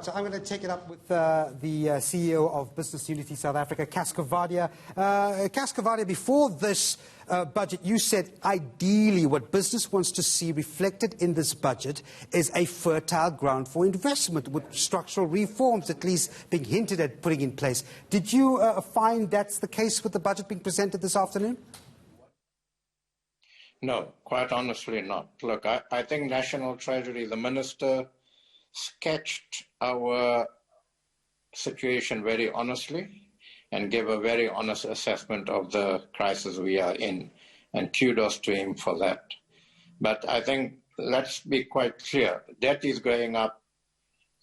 So I'm going to take it up with the CEO of Business Unity South Africa, Coovadia. Coovadia, before this budget, you said ideally what business wants to see reflected in this budget is a fertile ground for investment, with structural reforms at least being hinted at putting in place. Did you find that's the case with the budget being presented this afternoon? No, quite honestly not. Look, I think National Treasury, the Minister, sketched our situation very honestly and gave a very honest assessment of the crisis we are in, and kudos to him for that. But I think, let's be quite clear, debt is going up,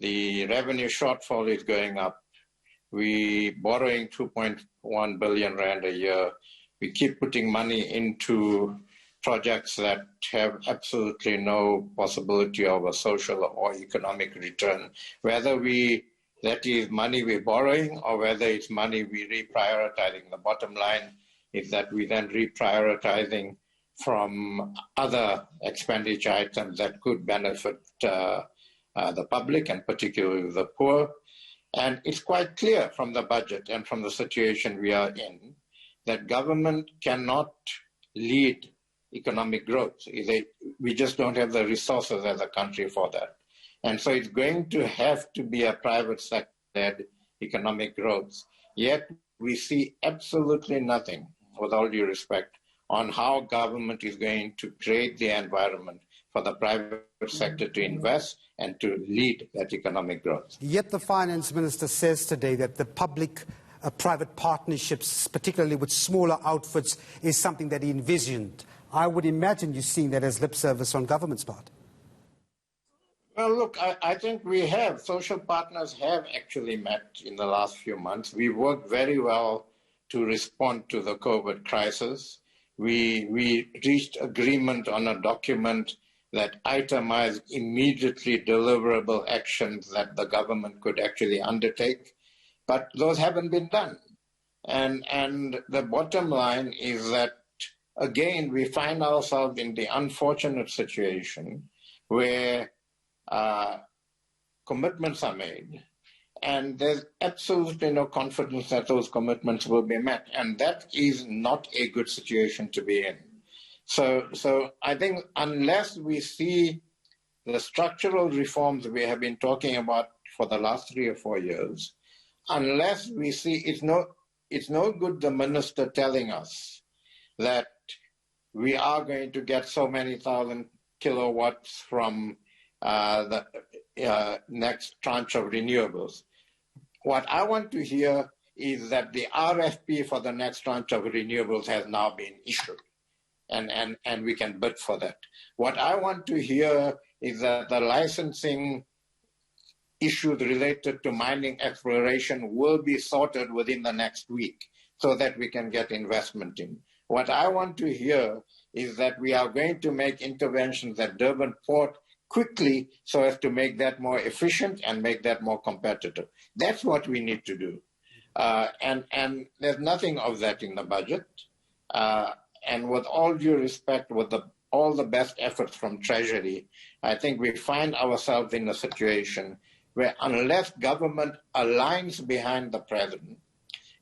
the revenue shortfall is going up, we borrowing 2.1 billion rand a year, we keep putting money into projects that have absolutely no possibility of a social or economic return, whether that is money we're borrowing or whether it's money we're reprioritizing. The bottom line is that we then reprioritizing from other expenditure items that could benefit the public and particularly the poor. And it's quite clear from the budget and from the situation we are in that government cannot lead economic growth. We just don't have the resources as a country for that. And so it's going to have to be a private sector-led economic growth. Yet we see absolutely nothing, with all due respect, on how government is going to create the environment for the private sector to invest and to lead that economic growth. Yet the Finance Minister says today that the public-private partnerships, particularly with smaller outfits, is something that he envisioned. I would imagine you're seeing that as lip service on government's part. Well, look, I think social partners have actually met in the last few months. We worked very well to respond to the COVID crisis. We reached agreement on a document that itemized immediately deliverable actions that the government could actually undertake, but those haven't been done. And the bottom line is that, again, we find ourselves in the unfortunate situation where commitments are made and there's absolutely no confidence that those commitments will be met. And that is not a good situation to be in. So I think unless we see the structural reforms we have been talking about for the last 3 or 4 years, unless we see, it's no good the minister telling us that we are going to get so many thousand kilowatts from the next tranche of renewables. What I want to hear is that the RFP for the next tranche of renewables has now been issued, and we can bid for that. What I want to hear is that the licensing issues related to mining exploration will be sorted within the next week so that we can get investment in. What I want to hear is that we are going to make interventions at Durban Port quickly so as to make that more efficient and make that more competitive. That's what we need to do. And there's nothing of that in the budget. And with all due respect, with all the best efforts from Treasury, I think we find ourselves in a situation where unless government aligns behind the president,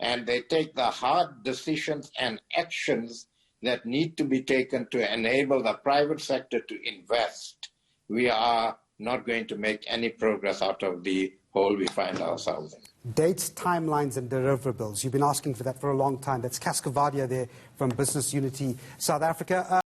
and they take the hard decisions and actions that need to be taken to enable the private sector to invest, we are not going to make any progress out of the hole we find ourselves in. Dates, timelines and deliverables. You've been asking for that for a long time. That's Coovadia there from Business Unity South Africa.